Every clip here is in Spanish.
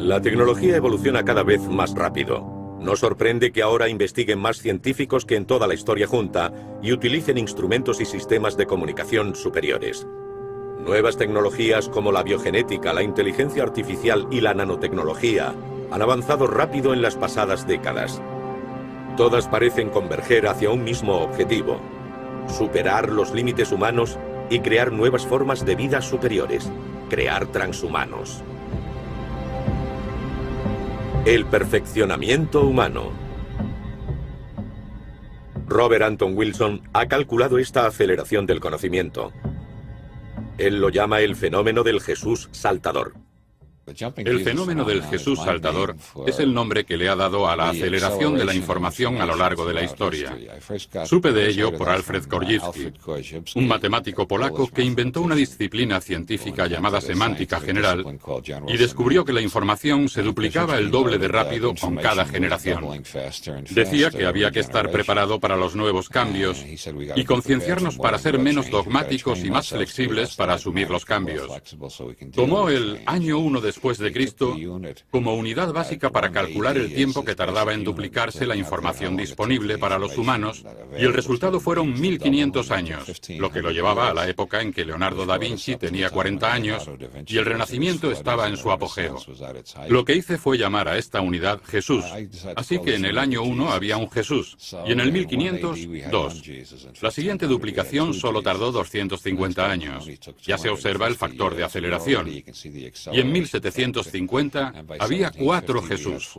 La tecnología evoluciona cada vez más rápido. No sorprende que ahora investiguen más científicos que en toda la historia junta y utilicen instrumentos y sistemas de comunicación superiores. Nuevas tecnologías como la biogenética, la inteligencia artificial y la nanotecnología han avanzado rápido en las pasadas décadas. Todas parecen converger hacia un mismo objetivo: superar los límites humanos y crear nuevas formas de vida superiores, crear transhumanos. El perfeccionamiento humano. Robert Anton Wilson ha calculado esta aceleración del conocimiento. Él lo llama el fenómeno del Jesús saltador. El fenómeno del Jesús saltador es el nombre que le ha dado a la aceleración de la información a lo largo de la historia. Supe de ello por Alfred Korzybski, un matemático polaco que inventó una disciplina científica llamada semántica general y descubrió que la información se duplicaba el doble de rápido con cada generación. Decía que había que estar preparado para los nuevos cambios y concienciarnos para ser menos dogmáticos y más flexibles para asumir los cambios. Tomó el año 1 después de Cristo como unidad básica para calcular el tiempo que tardaba en duplicarse la información disponible para los humanos, y el resultado fueron 1500 años, lo que lo llevaba a la época en que Leonardo da Vinci tenía 40 años y el Renacimiento estaba en su apogeo. Lo que hice fue llamar a esta unidad Jesús, así que en el año 1 había un Jesús y en el 1500 dos. La siguiente duplicación solo tardó 250 años. Ya se observa el factor de aceleración. Y en 1750 había 4 Jesús.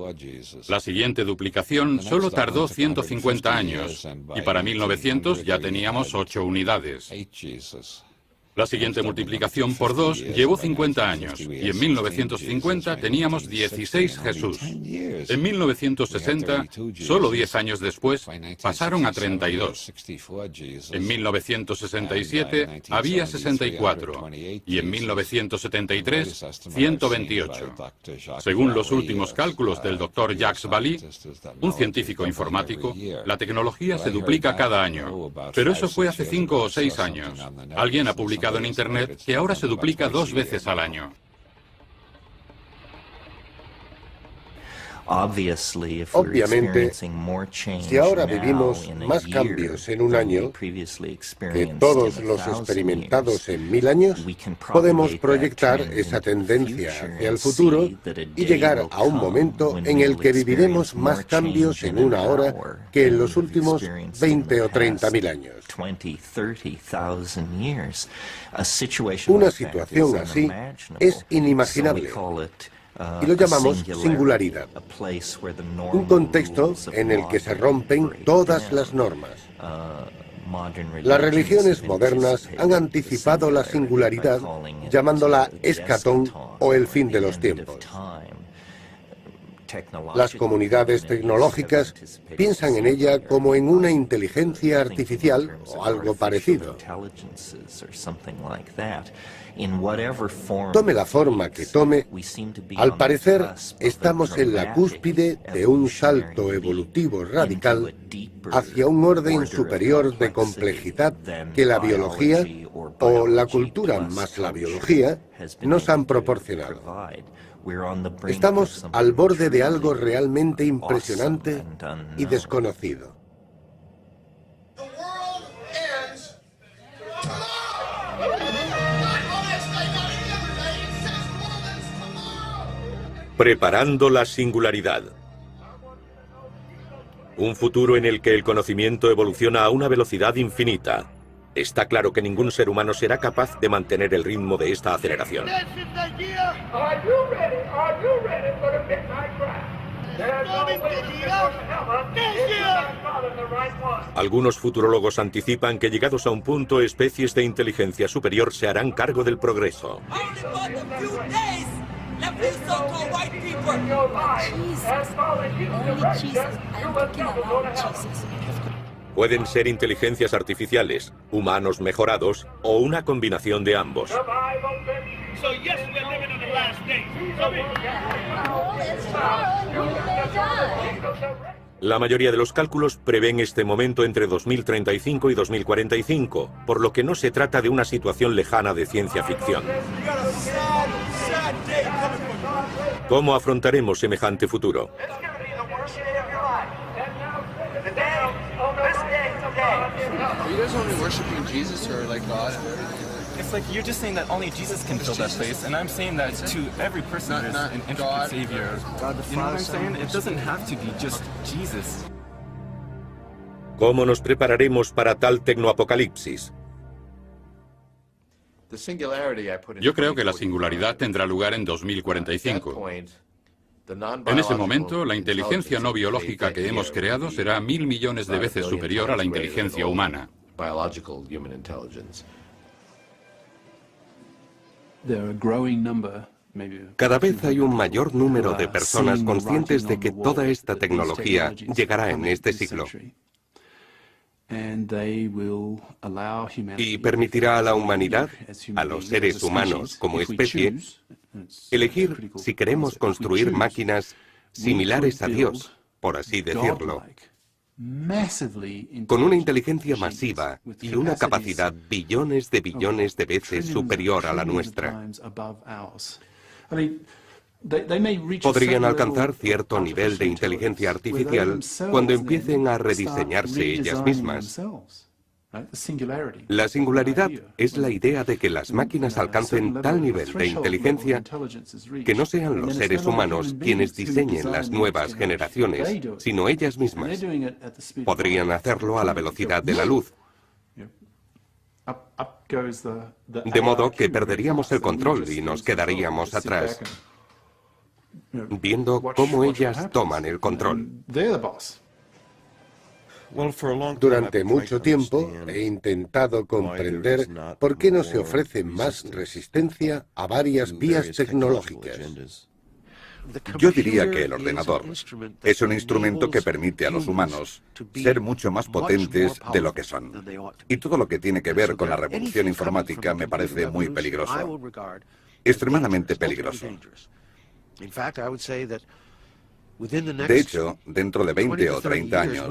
La siguiente duplicación solo tardó 150 años y para 1900 ya teníamos 8 unidades. La siguiente multiplicación por 2 llevó 50 años y en 1950 teníamos 16 Jesús. En 1960, solo 10 años después, pasaron a 32. En 1967 había 64 y en 1973 128. Según los últimos cálculos del Dr. Jacques Vallée, un científico informático, la tecnología se duplica cada año, pero eso fue hace 5 o 6 años. Alguien ha publicado en Internet que ahora se duplica 2 veces al año. Obviamente, si ahora vivimos más cambios en un año que todos los experimentados en 1000 años, podemos proyectar esa tendencia hacia el futuro y llegar a un momento en el que viviremos más cambios en una hora que en los últimos 20 o 30.000 años. Una situación así es inimaginable. Y lo llamamos singularidad, un contexto en el que se rompen todas las normas. Las religiones modernas han anticipado la singularidad llamándola escatón o el fin de los tiempos. Las comunidades tecnológicas piensan en ella como en una inteligencia artificial o algo parecido. Tome la forma que tome, al parecer estamos en la cúspide de un salto evolutivo radical hacia un orden superior de complejidad que la biología, o la cultura más la biología, nos han proporcionado. Estamos al borde de algo realmente impresionante y desconocido. Preparando la singularidad. Un futuro en el que el conocimiento evoluciona a una velocidad infinita. Está claro que ningún ser humano será capaz de mantener el ritmo de esta aceleración. Algunos futurólogos anticipan que llegados a un punto, especies de inteligencia superior se harán cargo del progreso. Pueden ser inteligencias artificiales, humanos mejorados o una combinación de ambos. La mayoría de los cálculos prevén este momento entre 2035 y 2045, por lo que no se trata de una situación lejana de ciencia ficción. ¿Cómo afrontaremos semejante futuro? It's like you're just saying that only Jesus can fill that place, and I'm saying that to every person there's an intricate Savior. You know what I'm saying? It doesn't have to be just Jesus. ¿Cómo nos prepararemos para tal tecnoapocalipsis? Yo creo que la singularidad tendrá lugar en 2045. En ese momento, la inteligencia no biológica que hemos creado será 1000 millones de veces superior a la inteligencia humana. Cada vez hay un mayor número de personas conscientes de que toda esta tecnología llegará en este siglo. Y permitirá a la humanidad, a los seres humanos como especie, elegir si queremos construir máquinas similares a Dios, por así decirlo, con una inteligencia masiva y una capacidad billones de veces superior a la nuestra. Podrían alcanzar cierto nivel de inteligencia artificial cuando empiecen a rediseñarse ellas mismas. La singularidad es la idea de que las máquinas alcancen tal nivel de inteligencia que no sean los seres humanos quienes diseñen las nuevas generaciones, sino ellas mismas. Podrían hacerlo a la velocidad de la luz. De modo que perderíamos el control y nos quedaríamos atrás, viendo cómo ellas toman el control. Durante mucho tiempo he intentado comprender por qué no se ofrece más resistencia a varias vías tecnológicas. Yo diría que el ordenador es un instrumento que permite a los humanos ser mucho más potentes de lo que son. Y todo lo que tiene que ver con la revolución informática me parece muy peligroso. Extremadamente peligroso. De hecho, dentro de 20 o 30 años,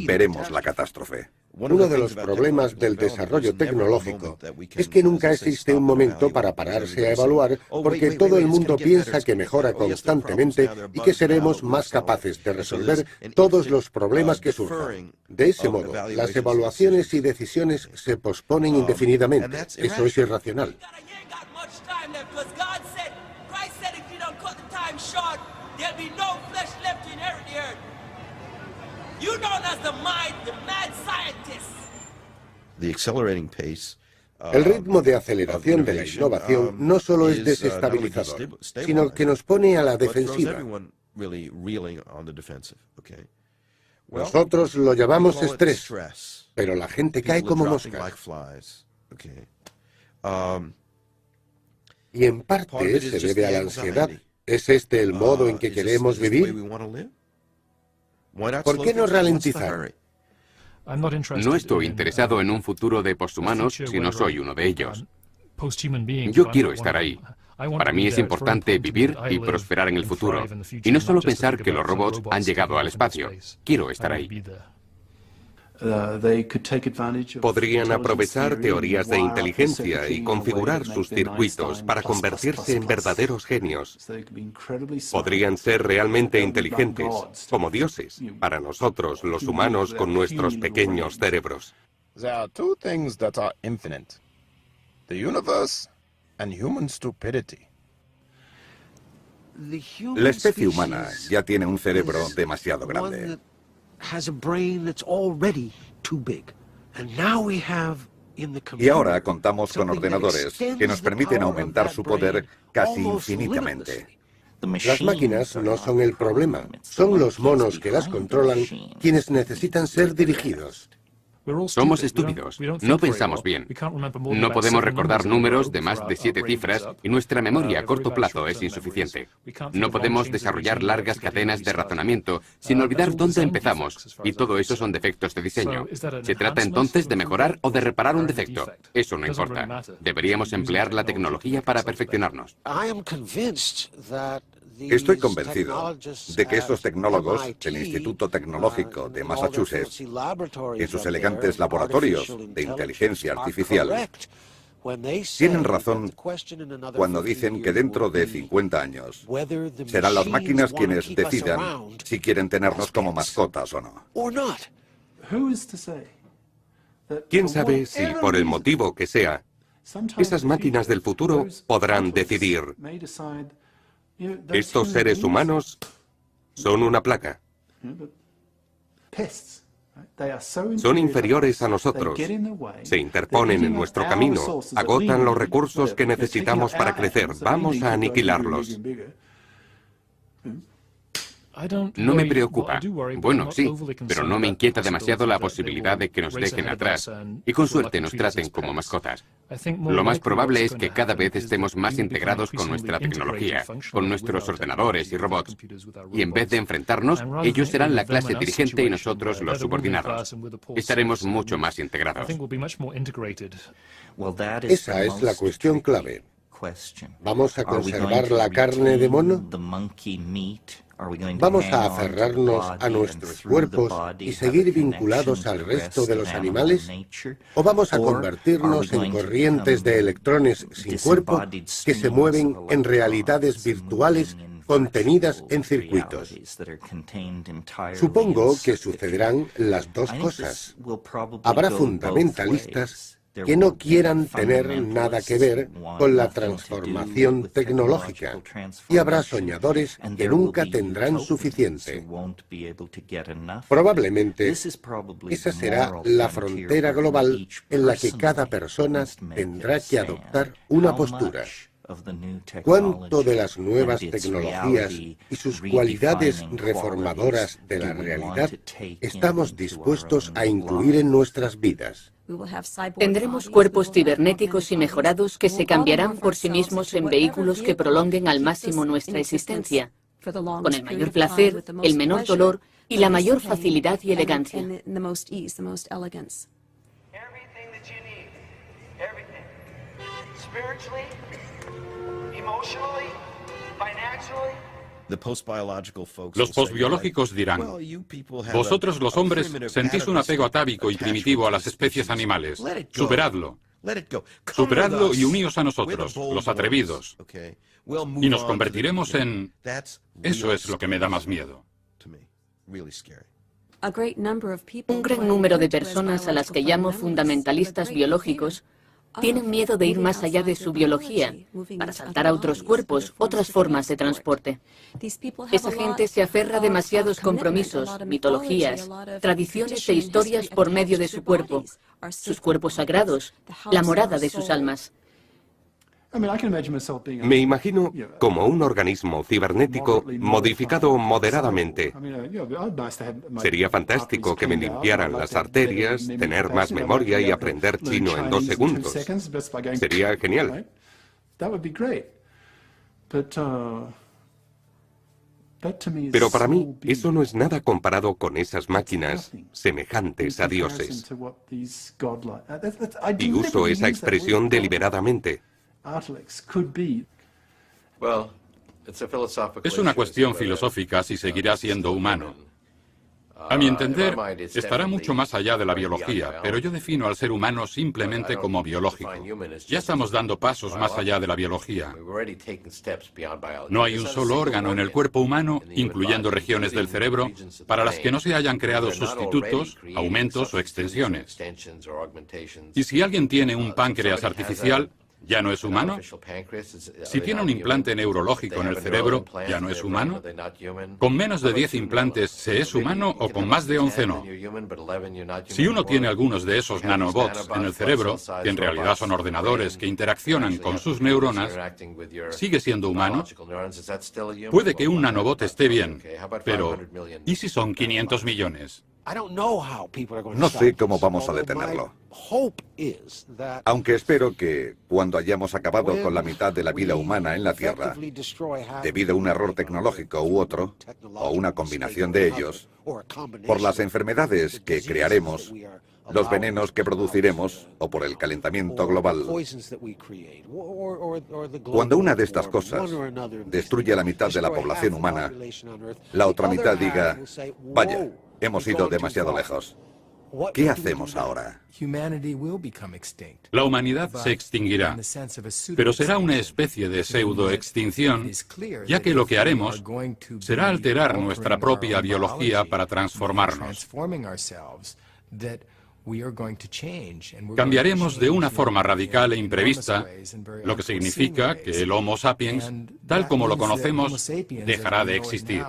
veremos la catástrofe. Uno de los problemas del desarrollo tecnológico es que nunca existe un momento para pararse a evaluar, porque todo el mundo piensa que mejora constantemente y que seremos más capaces de resolver todos los problemas que surjan. De ese modo, las evaluaciones y decisiones se posponen indefinidamente. Eso es irracional. There'll be no flesh left to inherit the earth. You known as the mad scientists. El ritmo de aceleración de la innovación no solo es desestabilizador, sino que nos pone a la defensiva. Nosotros lo llamamos estrés, pero la gente cae como moscas. Y en parte se debe a la ansiedad. ¿Es este el modo en que queremos vivir? ¿Por qué no ralentizar? No estoy interesado en un futuro de posthumanos si no soy uno de ellos. Yo quiero estar ahí. Para mí es importante vivir y prosperar en el futuro. Y no solo pensar que los robots han llegado al espacio. Quiero estar ahí. Podrían aprovechar teorías de inteligencia y configurar sus circuitos para convertirse en verdaderos genios. Podrían ser realmente inteligentes, como dioses, para nosotros, los humanos, con nuestros pequeños cerebros. There are two things that are infinite: the universe and human stupidity. La especie humana ya tiene un cerebro demasiado grande. Y ahora contamos con ordenadores que nos permiten aumentar su poder casi infinitamente. Las máquinas no son el problema, son los monos que las controlan quienes necesitan ser dirigidos. Somos estúpidos, no pensamos bien. No podemos recordar números de más de 7 cifras y nuestra memoria a corto plazo es insuficiente. No podemos desarrollar largas cadenas de razonamiento sin olvidar dónde empezamos, y todo eso son defectos de diseño. ¿Se trata entonces de mejorar o de reparar un defecto? Eso no importa. Deberíamos emplear la tecnología para perfeccionarnos. Estoy convencido de que estos tecnólogos del Instituto Tecnológico de Massachusetts, en sus elegantes laboratorios de inteligencia artificial, Tienen razón cuando dicen que dentro de 50 años serán las máquinas quienes decidan si quieren tenernos como mascotas o no. ¿Quién sabe si, por el motivo que sea, esas máquinas del futuro podrán decidir: estos seres humanos son una plaga, son inferiores a nosotros, se interponen en nuestro camino, agotan los recursos que necesitamos para crecer, vamos a aniquilarlos? No me preocupa. Bueno, sí, pero no me inquieta demasiado la posibilidad de que nos dejen atrás y con suerte nos traten como mascotas. Lo más probable es que cada vez estemos más integrados con nuestra tecnología, con nuestros ordenadores y robots. Y en vez de enfrentarnos, ellos serán la clase dirigente y nosotros los subordinados. Estaremos mucho más integrados. Esa es la cuestión clave. ¿Vamos a conservar la carne de mono? ¿Vamos a aferrarnos a nuestros cuerpos y seguir vinculados al resto de los animales? ¿O vamos a convertirnos en corrientes de electrones sin cuerpo que se mueven en realidades virtuales contenidas en circuitos? Supongo que sucederán las dos cosas. Habrá fundamentalistas que no quieran tener nada que ver con la transformación tecnológica, y habrá soñadores que nunca tendrán suficiente. Probablemente esa será la frontera global en la que cada persona tendrá que adoptar una postura. ¿Cuánto de las nuevas tecnologías y sus cualidades reformadoras de la realidad estamos dispuestos a incluir en nuestras vidas? Tendremos cuerpos cibernéticos y mejorados que se cambiarán por sí mismos en vehículos que prolonguen al máximo nuestra existencia, con el mayor placer, el menor dolor y la mayor facilidad y elegancia. Los posbiológicos dirán: vosotros los hombres sentís un apego atávico y primitivo a las especies animales. Superadlo. Superadlo y uníos a nosotros, los atrevidos. Y nos convertiremos en... Eso es lo que me da más miedo. Un gran número de personas a las que llamo fundamentalistas biológicos tienen miedo de ir más allá de su biología, para saltar a otros cuerpos, otras formas de transporte. Esa gente se aferra a demasiados compromisos, mitologías, tradiciones e historias por medio de su cuerpo, sus cuerpos sagrados, la morada de sus almas. Me imagino como un organismo cibernético modificado moderadamente. Sería fantástico que me limpiaran las arterias, tener más memoria y aprender chino en 2 segundos. Sería genial. Pero para mí, eso no es nada comparado con esas máquinas semejantes a dioses. Y uso esa expresión deliberadamente. Es una cuestión filosófica si seguirá siendo humano. A mi entender, estará mucho más allá de la biología, pero yo defino al ser humano simplemente como biológico. Ya estamos dando pasos más allá de la biología. No hay un solo órgano en el cuerpo humano, incluyendo regiones del cerebro, para las que no se hayan creado sustitutos, aumentos o extensiones. Y si alguien tiene un páncreas artificial, ¿ya no es humano? Si tiene un implante neurológico en el cerebro, ¿ya no es humano? ¿Con menos de 10 implantes se es humano o con más de 11 no? Si uno tiene algunos de esos nanobots en el cerebro, que en realidad son ordenadores que interaccionan con sus neuronas, ¿sigue siendo humano? Puede que un nanobot esté bien, pero ¿y si son 500 millones? No sé cómo vamos a detenerlo. Aunque espero que, cuando hayamos acabado con la mitad de la vida humana en la Tierra, debido a un error tecnológico u otro, o una combinación de ellos, por las enfermedades que crearemos, los venenos que produciremos, o por el calentamiento global, cuando una de estas cosas destruye a la mitad de la población humana, la otra mitad diga: vaya, hemos ido demasiado lejos. ¿Qué hacemos ahora? La humanidad se extinguirá, pero será una especie de pseudoextinción, ya que lo que haremos será alterar nuestra propia biología para transformarnos. Cambiaremos de una forma radical e imprevista, lo que significa que el Homo sapiens, tal como lo conocemos, dejará de existir.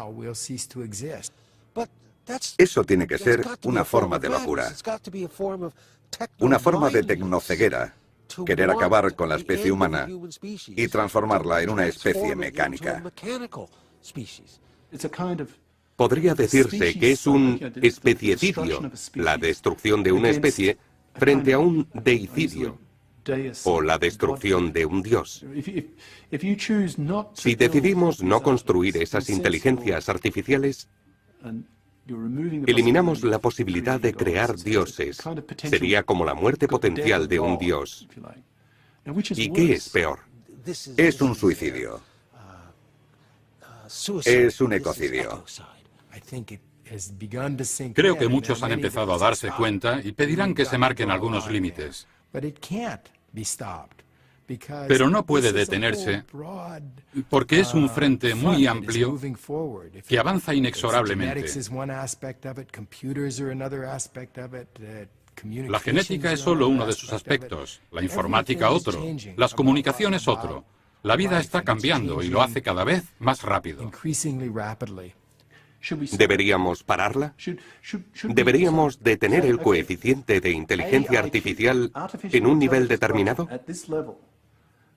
Eso tiene que ser una forma de locura, una forma de tecnoceguera, querer acabar con la especie humana y transformarla en una especie mecánica. Podría decirse que es un especiecidio, la destrucción de una especie, frente a un deicidio, o la destrucción de un dios. Si decidimos no construir esas inteligencias artificiales, eliminamos la posibilidad de crear dioses. Sería como la muerte potencial de un dios. ¿Y qué es peor? Es un suicidio. Es un ecocidio. Creo que muchos han empezado a darse cuenta y pedirán que se marquen algunos límites. Pero no puede detenerse porque es un frente muy amplio que avanza inexorablemente. La genética es solo uno de sus aspectos, la informática otro, las comunicaciones otro. La vida está cambiando y lo hace cada vez más rápido. ¿Deberíamos pararla? ¿Deberíamos detener el coeficiente de inteligencia artificial en un nivel determinado?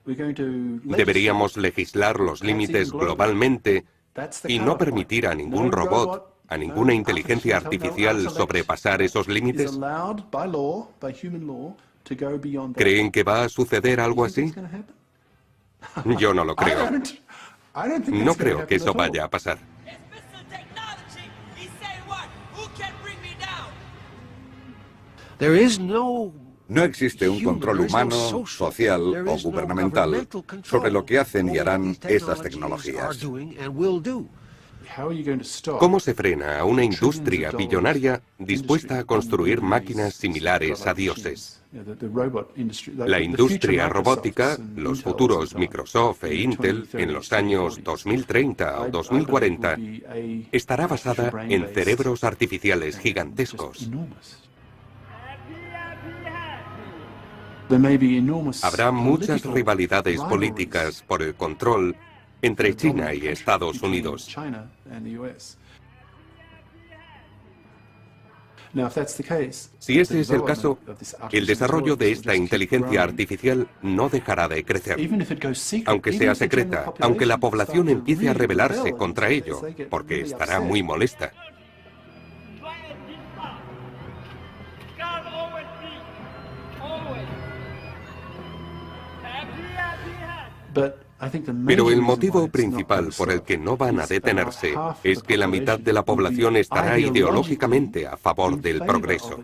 ¿Deberíamos legislar los límites globalmente y no permitir a ningún robot, a ninguna inteligencia artificial sobrepasar esos límites? ¿Creen que va a suceder algo así? Yo no lo creo. No creo que eso vaya a pasar. No existe un control humano, social o gubernamental sobre lo que hacen y harán esas tecnologías. ¿Cómo se frena a una industria billonaria dispuesta a construir máquinas similares a dioses? La industria robótica, los futuros Microsoft e Intel en los años 2030 o 2040, estará basada en cerebros artificiales gigantescos. Habrá muchas rivalidades políticas por el control entre China y Estados Unidos. Si ese es el caso, el desarrollo de esta inteligencia artificial no dejará de crecer. Aunque sea secreta, aunque la población empiece a rebelarse contra ello, porque estará muy molesta. Pero el motivo principal por el que no van a detenerse es que la mitad de la población estará ideológicamente a favor del progreso.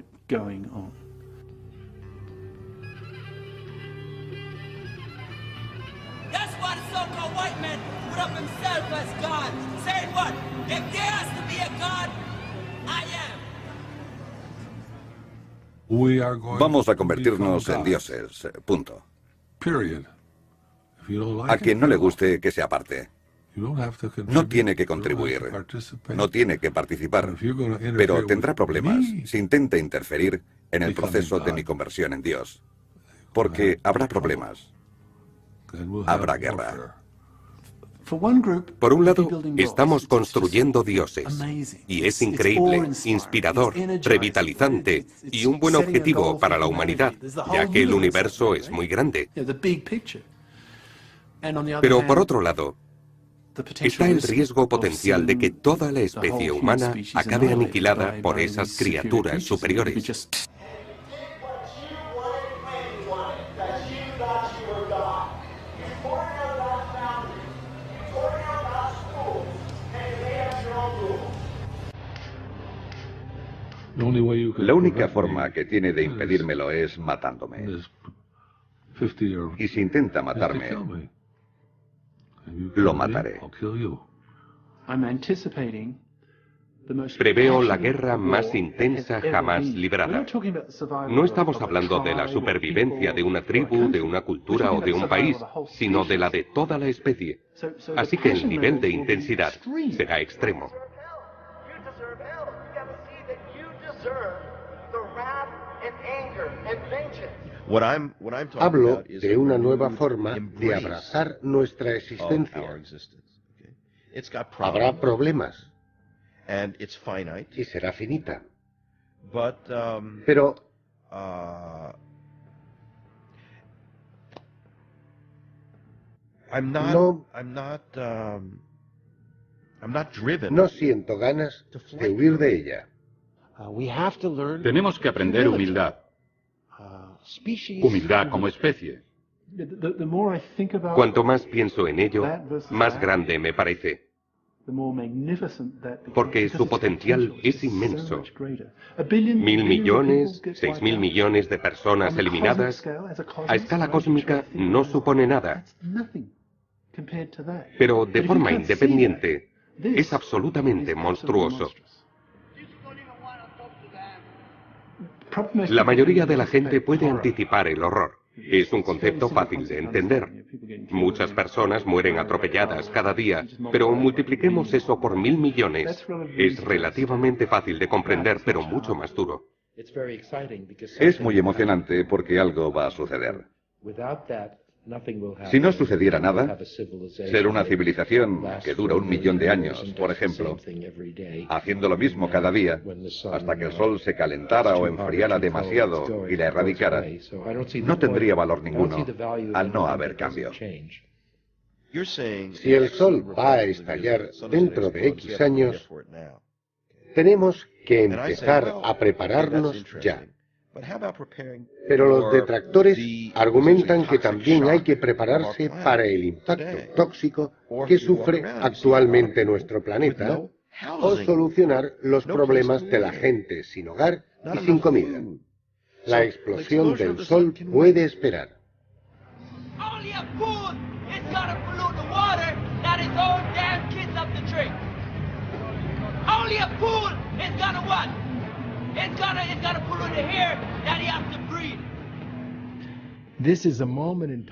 Vamos a convertirnos en dioses, punto. A quien no le guste, que se aparte. No tiene que contribuir, no tiene que participar, pero tendrá problemas si intenta interferir en el proceso de mi conversión en Dios. Porque habrá problemas, habrá guerra. Por un lado, estamos construyendo dioses, y es increíble, inspirador, revitalizante y un buen objetivo para la humanidad, ya que el universo es muy grande. Pero por otro lado, está el riesgo potencial de que toda la especie humana acabe aniquilada por esas criaturas superiores. La única forma que tiene de impedírmelo es matándome. Y si intenta matarme, lo mataré. Preveo la guerra más intensa jamás librada. No estamos hablando de la supervivencia de una tribu, de una cultura o de un país, sino de la de toda la especie. Así que el nivel de intensidad será extremo. Hablo de una nueva forma de abrazar nuestra existencia. Habrá problemas y será finita. Pero no siento ganas de huir de ella. Tenemos que aprender humildad. Humildad como especie. Cuanto más pienso en ello, más grande me parece. Porque su potencial es inmenso. 1.000 millones, 6.000 millones de personas eliminadas, a escala cósmica no supone nada. Pero de forma independiente, es absolutamente monstruoso. La mayoría de la gente puede anticipar el horror. Es un concepto fácil de entender. Muchas personas mueren atropelladas cada día, pero multipliquemos eso por 1.000 millones. Es relativamente fácil de comprender, pero mucho más duro. Es muy emocionante porque algo va a suceder. Si no sucediera nada, ser una civilización que dura 1 millón de años, por ejemplo, haciendo lo mismo cada día, hasta que el sol se calentara o enfriara demasiado y la erradicara, no tendría valor ninguno al no haber cambio. Si el sol va a estallar dentro de X años, tenemos que empezar a prepararnos ya. Pero los detractores argumentan que también hay que prepararse para el impacto tóxico que sufre actualmente nuestro planeta o solucionar los problemas de la gente sin hogar y sin comida. La explosión del sol puede esperar.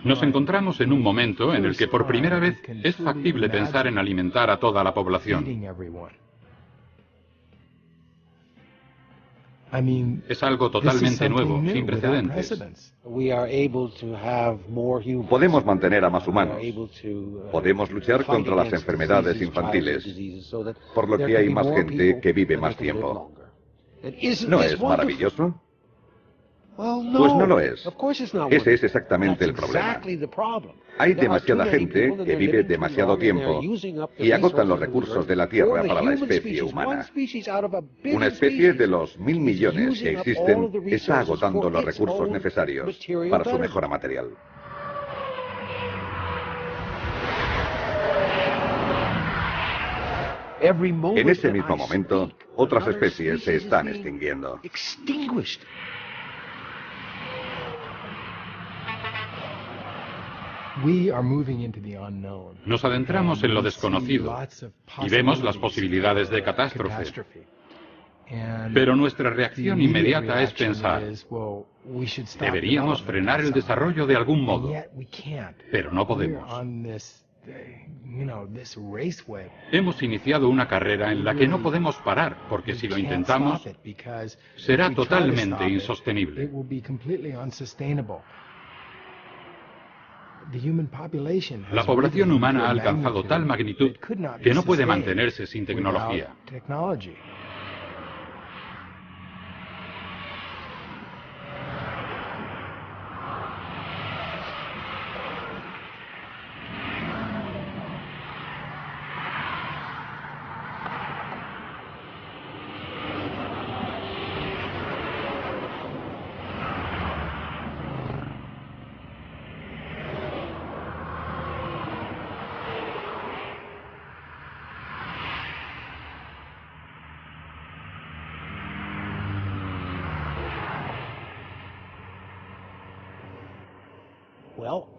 Nos encontramos en un momento en el que por primera vez es factible pensar en alimentar a toda la población. Es algo totalmente nuevo, sin precedentes. Podemos mantener a más humanos. Podemos luchar contra las enfermedades infantiles, por lo que hay más gente que vive más tiempo. ¿No es maravilloso? Pues no lo es. Ese es exactamente el problema. Hay demasiada gente que vive demasiado tiempo y agotan los recursos de la Tierra para la especie humana. Una especie de los 1.000 millones que existen está agotando los recursos necesarios para su mejora material. En ese mismo momento, otras especies se están extinguiendo. Nos adentramos en lo desconocido y vemos las posibilidades de catástrofe. Pero nuestra reacción inmediata es pensar, deberíamos frenar el desarrollo de algún modo, pero no podemos. Hemos iniciado una carrera en la que no podemos parar, porque si lo intentamos, será totalmente insostenible. La población humana ha alcanzado tal magnitud que no puede mantenerse sin tecnología.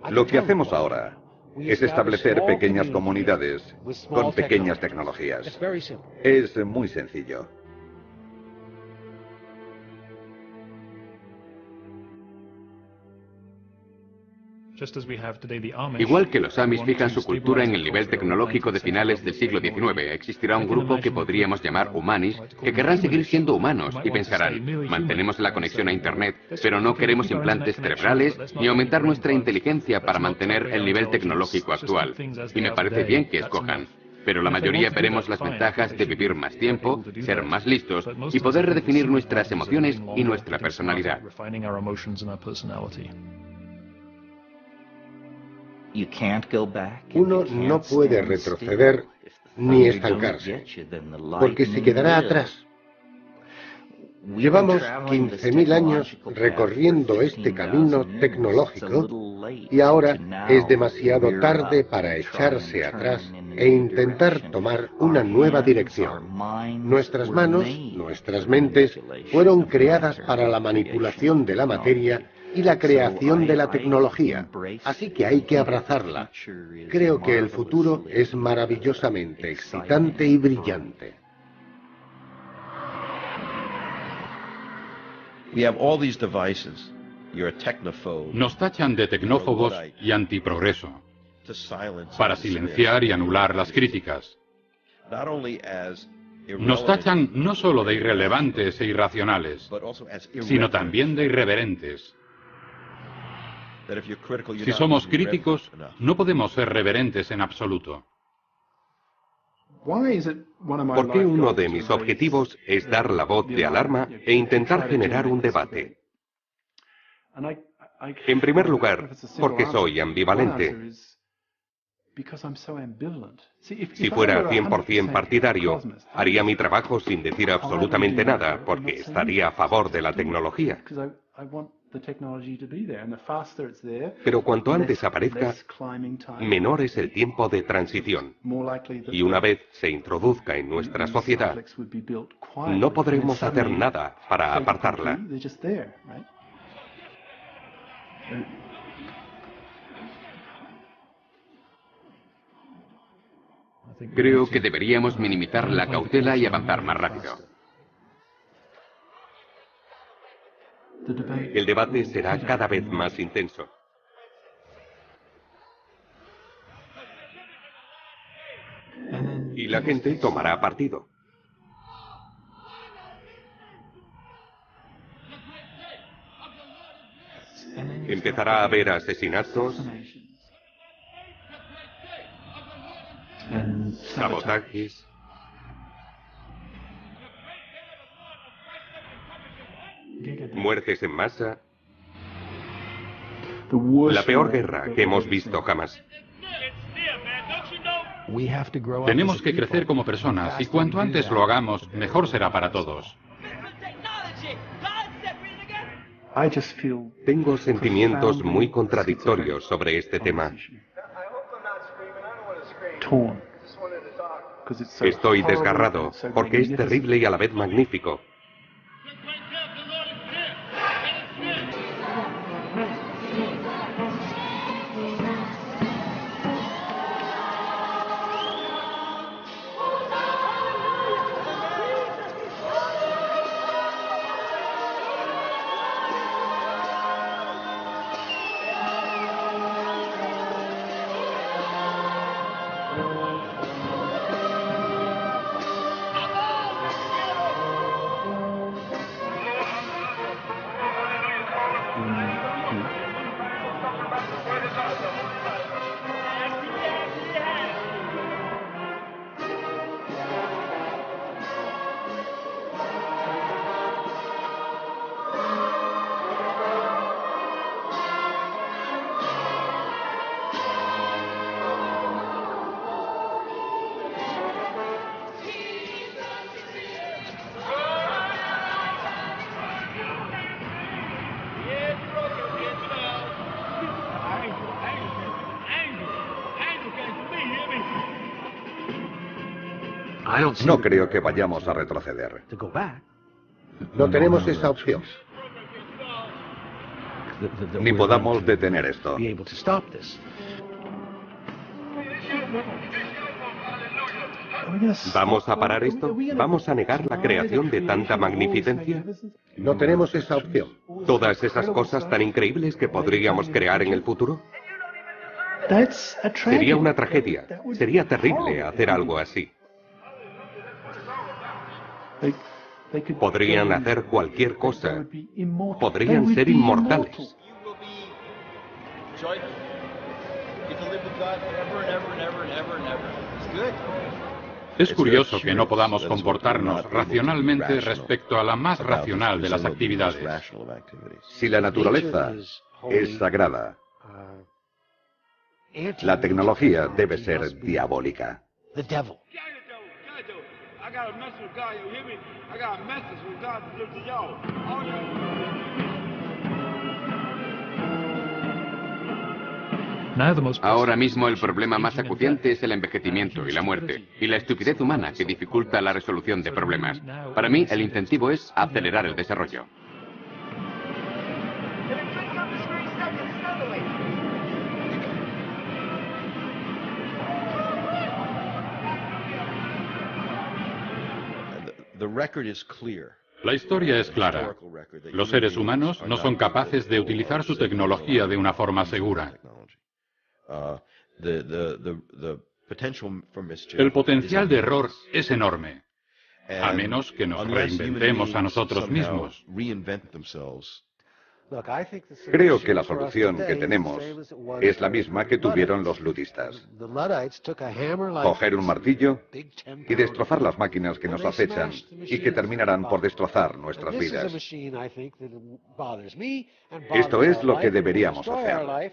Lo que hacemos ahora es establecer pequeñas comunidades con pequeñas tecnologías. Es muy sencillo. Igual que los Amis fijan su cultura en el nivel tecnológico de finales del siglo XIX, existirá un grupo que podríamos llamar humanis, que querrán seguir siendo humanos y pensarán, mantenemos la conexión a Internet, pero no queremos implantes cerebrales ni aumentar nuestra inteligencia para mantener el nivel tecnológico actual. Y me parece bien que escojan. Pero la mayoría veremos las ventajas de vivir más tiempo, ser más listos y poder redefinir nuestras emociones y nuestra personalidad. Uno no puede retroceder ni estancarse, porque se quedará atrás. Llevamos 15.000 años recorriendo este camino tecnológico y ahora es demasiado tarde para echarse atrás e intentar tomar una nueva dirección. Nuestras manos, nuestras mentes, fueron creadas para la manipulación de la materia y la creación de la tecnología, así que hay que abrazarla. Creo que el futuro es maravillosamente excitante y brillante. Nos tachan de tecnófobos y antiprogreso, para silenciar y anular las críticas. Nos tachan no solo de irrelevantes e irracionales, sino también de irreverentes. Si somos críticos, no podemos ser reverentes en absoluto. ¿Por qué uno de mis objetivos es dar la voz de alarma e intentar generar un debate? En primer lugar, porque soy ambivalente. Si fuera 100% partidario, haría mi trabajo sin decir absolutamente nada, porque estaría a favor de la tecnología. Pero cuanto antes aparezca, menor es el tiempo de transición. Y una vez se introduzca en nuestra sociedad, no podremos hacer nada para apartarla. Creo que deberíamos minimizar la cautela y avanzar más rápido. El debate será cada vez más intenso. Y la gente tomará partido. Empezará a haber asesinatos, sabotajes, muertes en masa, la peor guerra que hemos visto jamás. Tenemos que crecer como personas y cuanto antes lo hagamos, mejor será para todos. Tengo sentimientos muy contradictorios sobre este tema. Estoy desgarrado porque es terrible y a la vez magnífico. No creo que vayamos a retroceder. No tenemos esa opción. Ni podamos detener esto. ¿Vamos a parar esto? ¿Vamos a negar la creación de tanta magnificencia? No tenemos esa opción. ¿Todas esas cosas tan increíbles que podríamos crear en el futuro? Sería una tragedia. Sería terrible hacer algo así. Podrían hacer cualquier cosa. Podrían ser inmortales. Es curioso que no podamos comportarnos racionalmente respecto a la más racional de las actividades. Si la naturaleza es sagrada, la tecnología debe ser diabólica. Ahora mismo el problema más acuciante es el envejecimiento y la muerte, y la estupidez humana que dificulta la resolución de problemas. Para mí, el incentivo es acelerar el desarrollo. La historia es clara. Los seres humanos no son capaces de utilizar su tecnología de una forma segura. El potencial de error es enorme, a menos que nos reinventemos a nosotros mismos. Creo que la solución que tenemos es la misma que tuvieron los ludistas. Coger un martillo y destrozar las máquinas que nos acechan y que terminarán por destrozar nuestras vidas. Esto es lo que deberíamos hacer.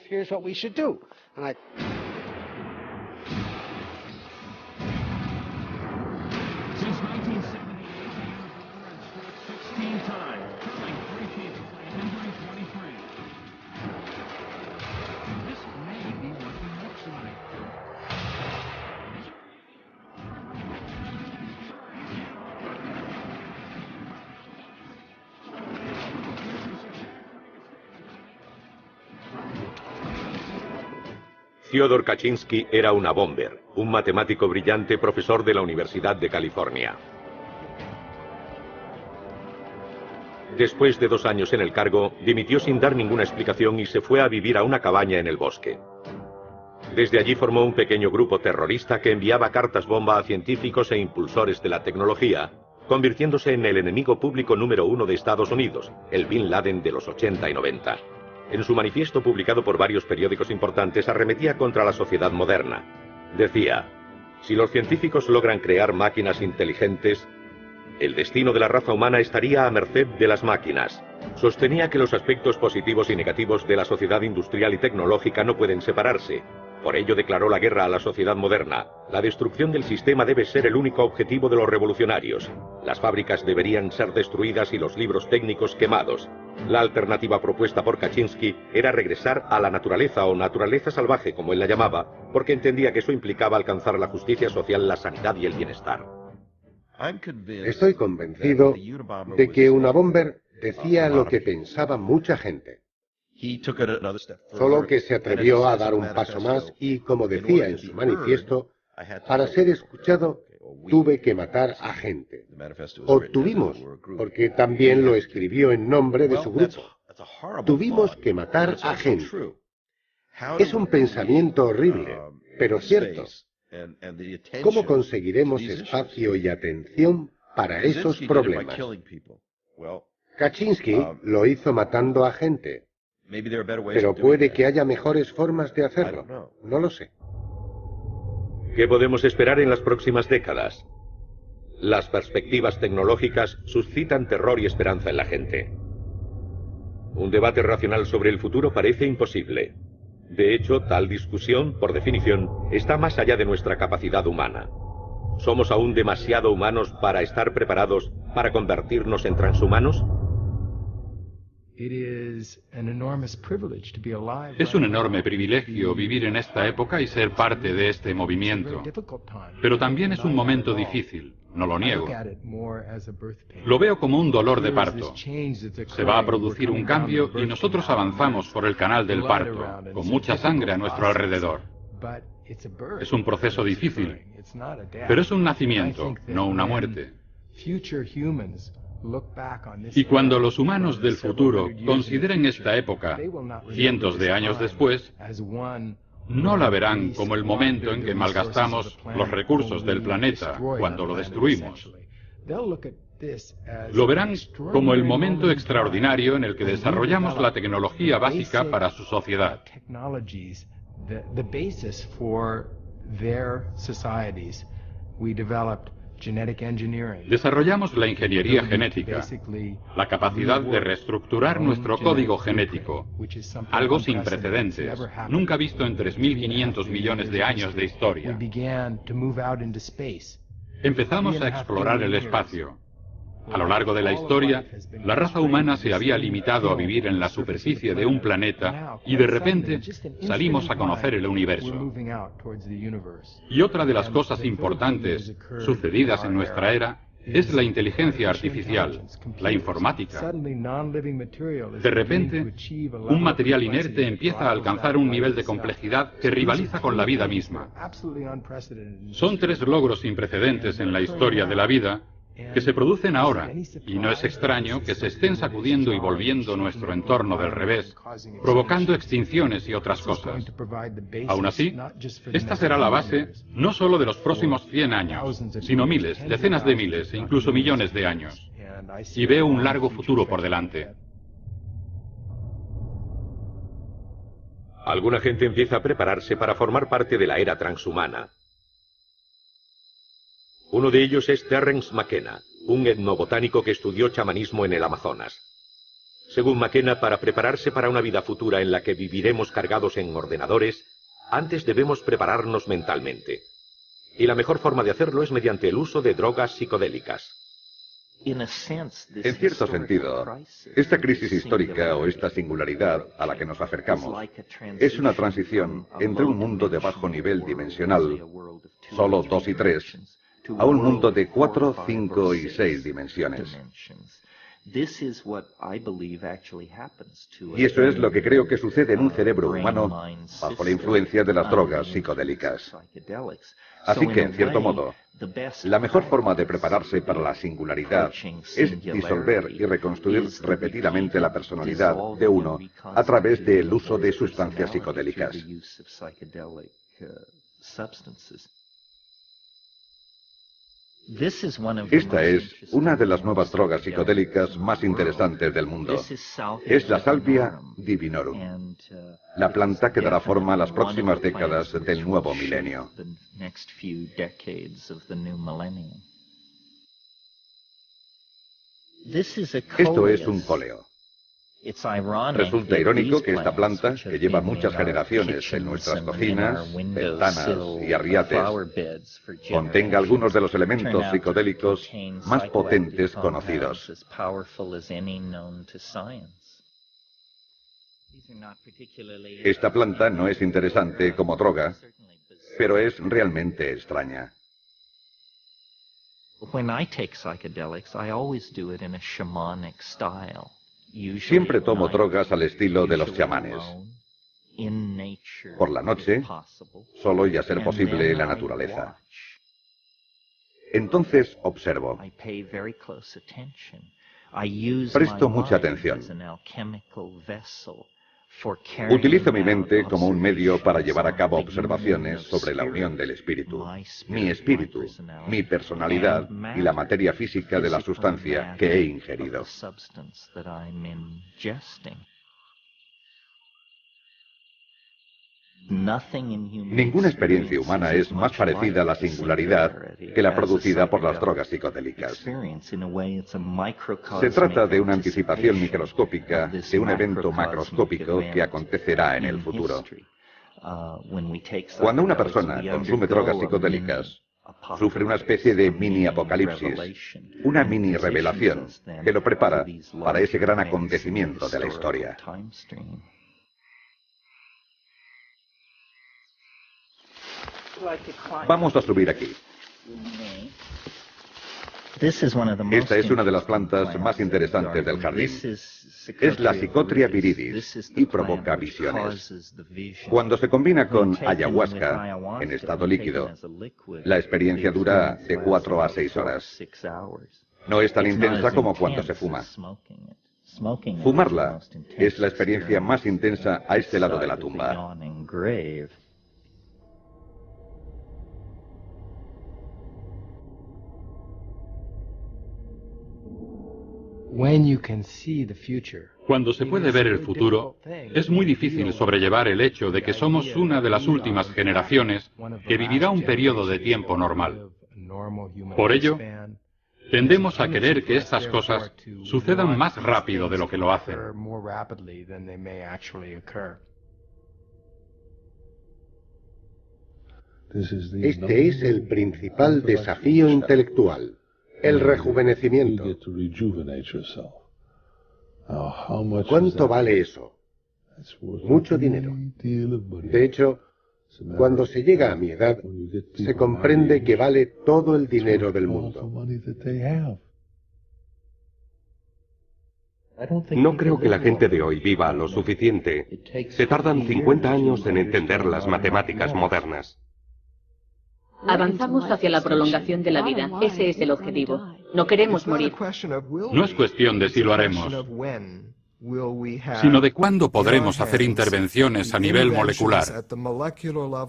Fyodor Kaczynski era una bomber, un matemático brillante profesor de la Universidad de California. Después de 2 años en el cargo, dimitió sin dar ninguna explicación y se fue a vivir a una cabaña en el bosque. Desde allí formó un pequeño grupo terrorista que enviaba cartas bomba a científicos e impulsores de la tecnología, convirtiéndose en el enemigo público número 1 de Estados Unidos, el Bin Laden de los 80 y 90. En su manifiesto publicado por varios periódicos importantes arremetía contra la sociedad moderna. Decía, si los científicos logran crear máquinas inteligentes, el destino de la raza humana estaría a merced de las máquinas. Sostenía que los aspectos positivos y negativos de la sociedad industrial y tecnológica no pueden separarse. Por ello declaró la guerra a la sociedad moderna. La destrucción del sistema debe ser el único objetivo de los revolucionarios. Las fábricas deberían ser destruidas y los libros técnicos quemados. La alternativa propuesta por Kaczynski era regresar a la naturaleza o naturaleza salvaje, como él la llamaba, porque entendía que eso implicaba alcanzar la justicia social, la sanidad y el bienestar. Estoy convencido de que una bomber decía lo que pensaba mucha gente. Solo que se atrevió a dar un paso más y, como decía en su manifiesto, para ser escuchado tuve que matar a gente. O tuvimos, porque también lo escribió en nombre de su grupo. Tuvimos que matar a gente. Es un pensamiento horrible, pero cierto. ¿Cómo conseguiremos espacio y atención para esos problemas? Kaczynski lo hizo matando a gente. Pero puede que haya mejores formas de hacerlo. No lo sé. ¿Qué podemos esperar en las próximas décadas? Las perspectivas tecnológicas suscitan terror y esperanza en la gente. Un debate racional sobre el futuro parece imposible. De hecho, tal discusión, por definición, está más allá de nuestra capacidad humana. ¿Somos aún demasiado humanos para estar preparados para convertirnos en transhumanos? Es un enorme privilegio vivir en esta época y ser parte de este movimiento. Pero también es un momento difícil, no lo niego. Lo veo como un dolor de parto. Se va a producir un cambio y nosotros avanzamos por el canal del parto, con mucha sangre a nuestro alrededor. Es un proceso difícil, pero es un nacimiento, no una muerte. Y cuando los humanos del futuro consideren esta época, cientos de años después, no la verán como el momento en que malgastamos los recursos del planeta cuando lo destruimos. Lo verán como el momento extraordinario en el que desarrollamos la tecnología básica para su sociedad. Desarrollamos la ingeniería genética, la capacidad de reestructurar nuestro código genético, algo sin precedentes, nunca visto en 3.500 millones de años de historia. Empezamos a explorar el espacio. A lo largo de la historia, la raza humana se había limitado a vivir en la superficie de un planeta y de repente salimos a conocer el universo. Y otra de las cosas importantes sucedidas en nuestra era es la inteligencia artificial, la informática. De repente, un material inerte empieza a alcanzar un nivel de complejidad que rivaliza con la vida misma. Son 3 logros sin precedentes en la historia de la vida que se producen ahora, y no es extraño que se estén sacudiendo y volviendo nuestro entorno del revés, provocando extinciones y otras cosas. Aún así, esta será la base no solo de los próximos 100 años, sino miles, decenas de miles e incluso millones de años. Y veo un largo futuro por delante. Alguna gente empieza a prepararse para formar parte de la era transhumana. Uno de ellos es Terence McKenna, un etnobotánico que estudió chamanismo en el Amazonas. Según McKenna, para prepararse para una vida futura en la que viviremos cargados en ordenadores, antes debemos prepararnos mentalmente. Y la mejor forma de hacerlo es mediante el uso de drogas psicodélicas. En cierto sentido, esta crisis histórica o esta singularidad a la que nos acercamos es una transición entre un mundo de bajo nivel dimensional, solo 2 y 3, a un mundo de 4, 5 y 6 dimensiones. Y eso es lo que creo que sucede en un cerebro humano bajo la influencia de las drogas psicodélicas. Así que, en cierto modo, la mejor forma de prepararse para la singularidad es disolver y reconstruir repetidamente la personalidad de uno a través del uso de sustancias psicodélicas. Esta es una de las nuevas drogas psicodélicas más interesantes del mundo. Es la Salvia divinorum, la planta que dará forma a las próximas décadas del nuevo milenio. Esto es un cóleo. Resulta irónico que esta planta, que lleva muchas generaciones en nuestras cocinas, ventanas y arriates, contenga algunos de los elementos psicodélicos más potentes conocidos. Esta planta no es interesante como droga, pero es realmente extraña. Siempre tomo drogas al estilo de los chamanes. Por la noche, solo y a ser posible en la naturaleza. Entonces observo. Presto mucha atención. Utilizo mi mente como un medio para llevar a cabo observaciones sobre la unión del espíritu, mi personalidad y la materia física de la sustancia que he ingerido. Ninguna experiencia humana es más parecida a la singularidad que la producida por las drogas psicodélicas. Se trata de una anticipación microscópica de un evento macroscópico que acontecerá en el futuro. Cuando una persona consume drogas psicodélicas, sufre una especie de mini apocalipsis, una mini revelación que lo prepara para ese gran acontecimiento de la historia. Vamos a subir aquí. Esta es una de las plantas más interesantes del jardín. Es la Psychotria viridis y provoca visiones. Cuando se combina con ayahuasca en estado líquido, la experiencia dura de 4 a 6 horas. No es tan intensa como cuando se fuma. Fumarla es la experiencia más intensa a este lado de la tumba. Cuando se puede ver el futuro, es muy difícil sobrellevar el hecho de que somos una de las últimas generaciones que vivirá un periodo de tiempo normal. Por ello, tendemos a querer que estas cosas sucedan más rápido de lo que lo hacen. Este es el principal desafío intelectual, el rejuvenecimiento. ¿Cuánto vale eso? Mucho dinero. De hecho, cuando se llega a mi edad, se comprende que vale todo el dinero del mundo. No creo que la gente de hoy viva lo suficiente. Se tardan 50 años en entender las matemáticas modernas. Avanzamos hacia la prolongación de la vida. Ese es el objetivo. No queremos morir. No es cuestión de si lo haremos, sino de cuándo podremos hacer intervenciones a nivel molecular,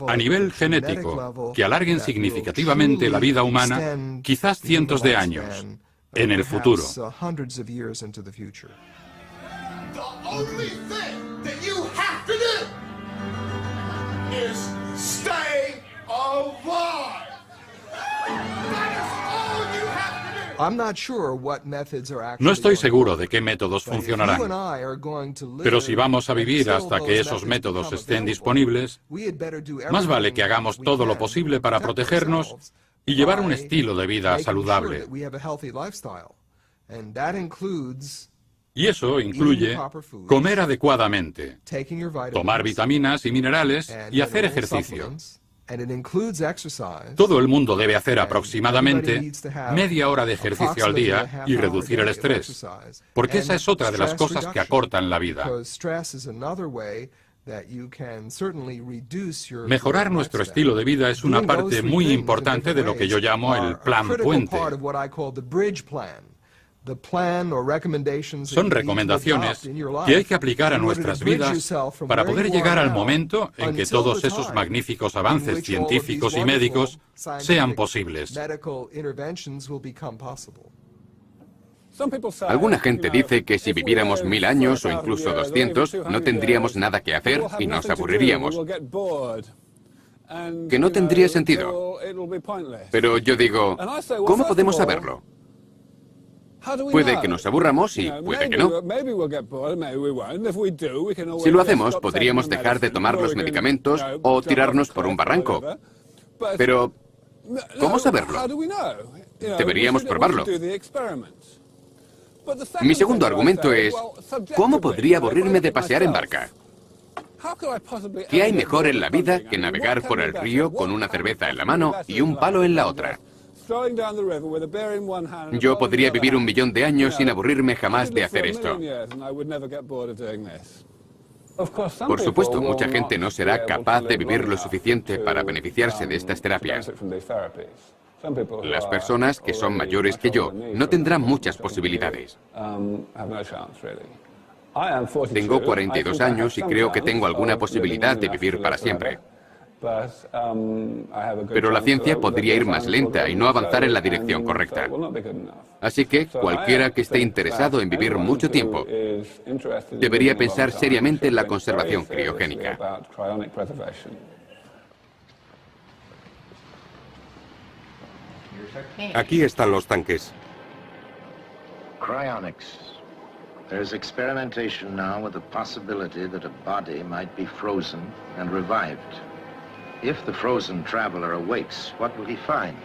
a nivel genético, que alarguen significativamente la vida humana, quizás cientos de años, en el futuro. No estoy seguro de qué métodos funcionarán, pero si vamos a vivir hasta que esos métodos estén disponibles, más vale que hagamos todo lo posible para protegernos y llevar un estilo de vida saludable. Y eso incluye comer adecuadamente, tomar vitaminas y minerales y hacer ejercicio. Todo el mundo debe hacer aproximadamente media hora de ejercicio al día y reducir el estrés, porque esa es otra de las cosas que acortan la vida. Mejorar nuestro estilo de vida es una parte muy importante de lo que yo llamo el plan puente. Son recomendaciones que hay que aplicar a nuestras vidas para poder llegar al momento en que todos esos magníficos avances científicos y médicos sean posibles. Alguna gente dice que si viviéramos 1000 años o incluso 200, no tendríamos nada que hacer y nos aburriríamos. Que no tendría sentido. Pero yo digo, ¿cómo podemos saberlo? Puede que nos aburramos y puede que no. Si lo hacemos, podríamos dejar de tomar los medicamentos o tirarnos por un barranco. Pero, ¿cómo saberlo? Deberíamos probarlo. Mi segundo argumento es, ¿cómo podría aburrirme de pasear en barca? ¿Qué hay mejor en la vida que navegar por el río con una cerveza en la mano y un palo en la otra? Yo podría vivir 1.000.000 de años sin aburrirme jamás de hacer esto. Por supuesto, mucha gente no será capaz de vivir lo suficiente para beneficiarse de estas terapias. Las personas que son mayores que yo no tendrán muchas posibilidades. Tengo 42 años y creo que tengo alguna posibilidad de vivir para siempre. Pero la ciencia podría ir más lenta y no avanzar en la dirección correcta. Así que cualquiera que esté interesado en vivir mucho tiempo debería pensar seriamente en la conservación criogénica. Aquí están los tanques. Cryonics. There is experimentation now with the possibility that a body might be frozen and revived. If the frozen traveler awakes, what will he find?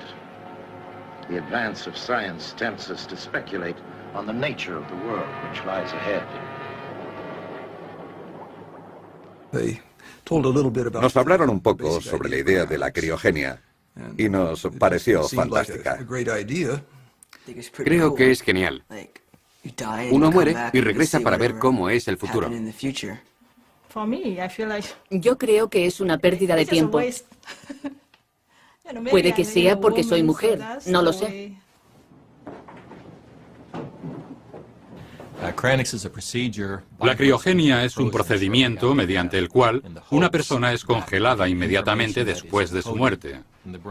The advance of science tempts us to speculate on the nature of the world which lies ahead. Nos hablaron un poco sobre la idea de la criogenia y nos pareció fantástica. Creo que es genial. Uno muere y regresa para ver cómo es el futuro. Yo creo que es una pérdida de tiempo. Puede que sea porque soy mujer, no lo sé. La criogenia es un procedimiento mediante el cual una persona es congelada inmediatamente después de su muerte,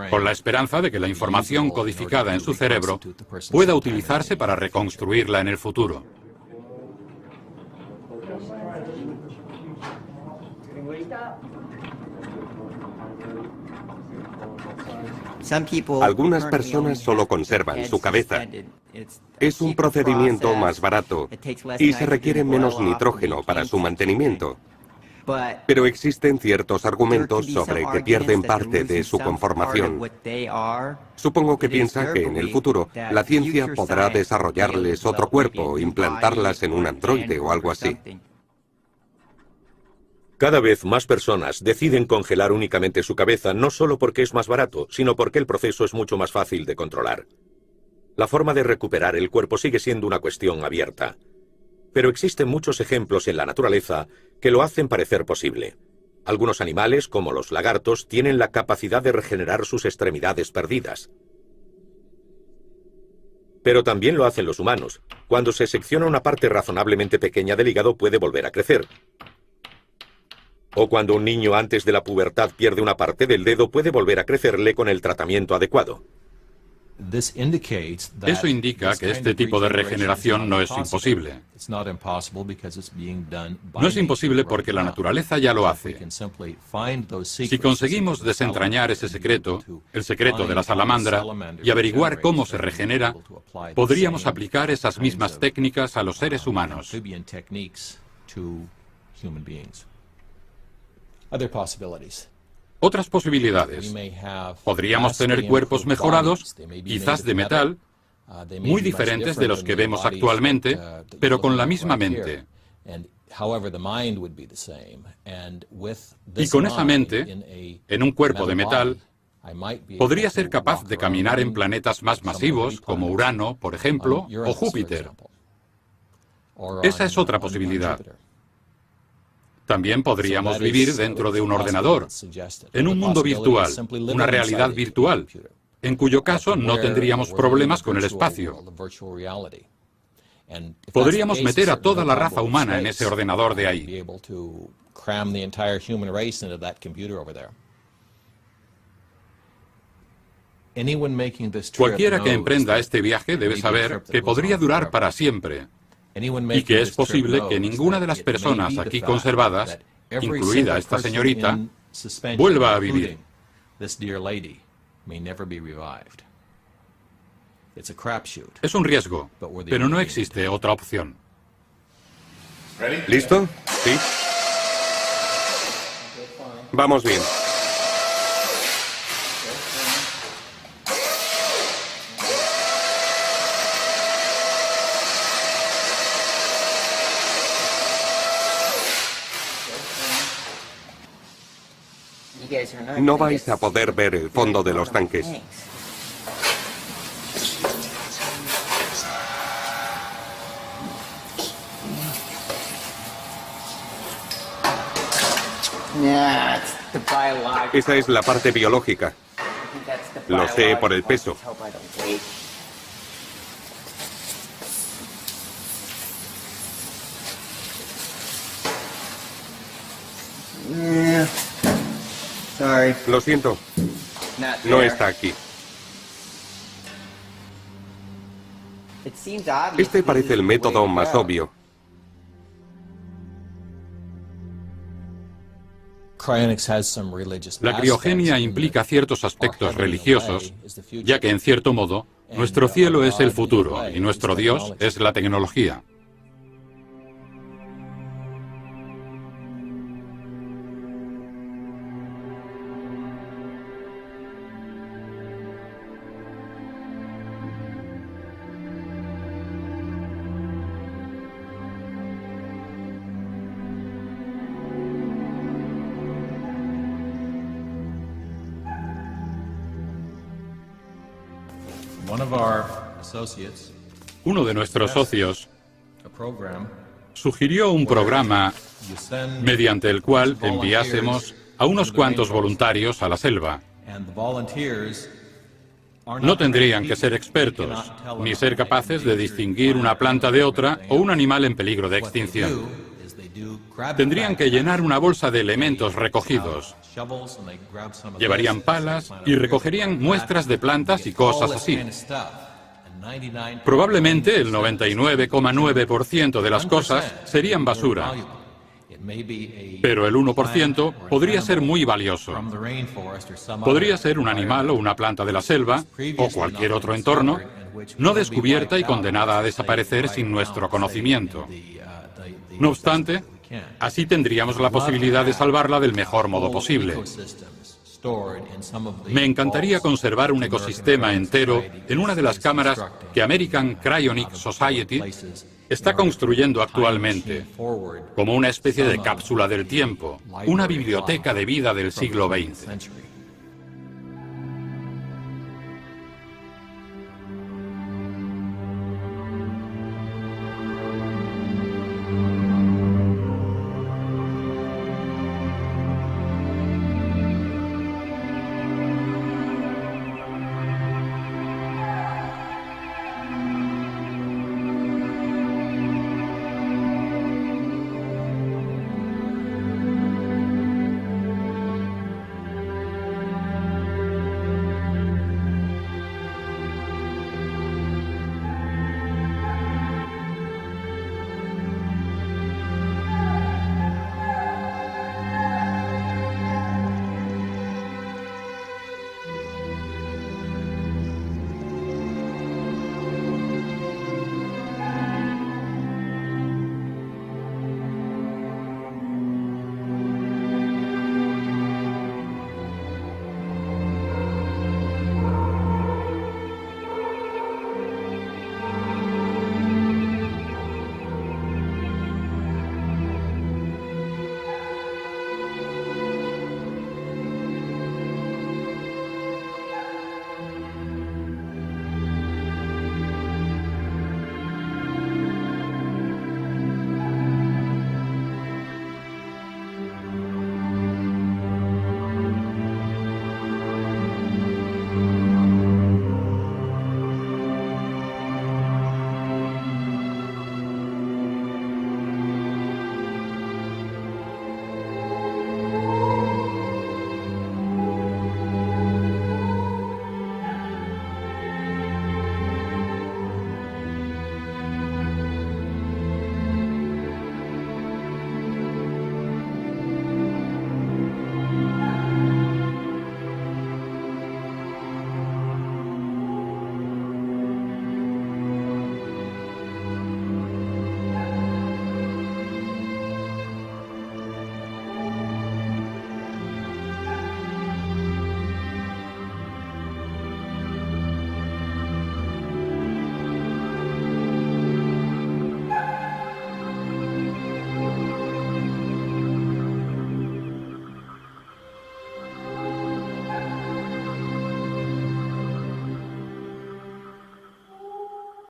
con la esperanza de que la información codificada en su cerebro pueda utilizarse para reconstruirla en el futuro. Algunas personas solo conservan su cabeza. Es un procedimiento más barato y se requiere menos nitrógeno para su mantenimiento. Pero existen ciertos argumentos sobre que pierden parte de su conformación. Supongo que piensa que en el futuro la ciencia podrá desarrollarles otro cuerpo, implantarlas en un androide o algo así. Cada vez más personas deciden congelar únicamente su cabeza, no solo porque es más barato, sino porque el proceso es mucho más fácil de controlar. La forma de recuperar el cuerpo sigue siendo una cuestión abierta. Pero existen muchos ejemplos en la naturaleza que lo hacen parecer posible. Algunos animales, como los lagartos, tienen la capacidad de regenerar sus extremidades perdidas. Pero también lo hacen los humanos. Cuando se secciona una parte razonablemente pequeña del hígado puede volver a crecer. O cuando un niño antes de la pubertad pierde una parte del dedo puede volver a crecerle con el tratamiento adecuado. Eso indica que este tipo de regeneración no es imposible. No es imposible porque la naturaleza ya lo hace. Si conseguimos desentrañar ese secreto, el secreto de la salamandra, y averiguar cómo se regenera, podríamos aplicar esas mismas técnicas a los seres humanos. Otras posibilidades. Podríamos tener cuerpos mejorados, quizás de metal, muy diferentes de los que vemos actualmente, pero con la misma mente. Y con esa mente, en un cuerpo de metal, podría ser capaz de caminar en planetas más masivos, como Urano, por ejemplo, o Júpiter. Esa es otra posibilidad. También podríamos vivir dentro de un ordenador, en un mundo virtual, una realidad virtual, en cuyo caso no tendríamos problemas con el espacio. Podríamos meter a toda la raza humana en ese ordenador de ahí. Cualquiera que emprenda este viaje debe saber que podría durar para siempre. Y que es posible que ninguna de las personas aquí conservadas, incluida esta señorita, vuelva a vivir. Es un riesgo, pero no existe otra opción. ¿Listo? Sí. Vamos bien. No vais a poder ver el fondo de los tanques. Esa es la parte biológica. Lo sé por el peso. Lo siento. No está aquí. Este parece el método más obvio. La criogenia implica ciertos aspectos religiosos, ya que en cierto modo, nuestro cielo es el futuro y nuestro Dios es la tecnología. Uno de nuestros socios sugirió un programa mediante el cual enviásemos a unos cuantos voluntarios a la selva. No tendrían que ser expertos, ni ser capaces de distinguir una planta de otra o un animal en peligro de extinción. Tendrían que llenar una bolsa de elementos recogidos. Llevarían palas y recogerían muestras de plantas y cosas así. Probablemente el 99,9% de las cosas serían basura, pero el 1% podría ser muy valioso. Podría ser un animal o una planta de la selva, o cualquier otro entorno, no descubierta y condenada a desaparecer sin nuestro conocimiento. No obstante, así tendríamos la posibilidad de salvarla del mejor modo posible. Me encantaría conservar un ecosistema entero en una de las cámaras que American Cryonic Society está construyendo actualmente, como una especie de cápsula del tiempo, una biblioteca de vida del siglo XX.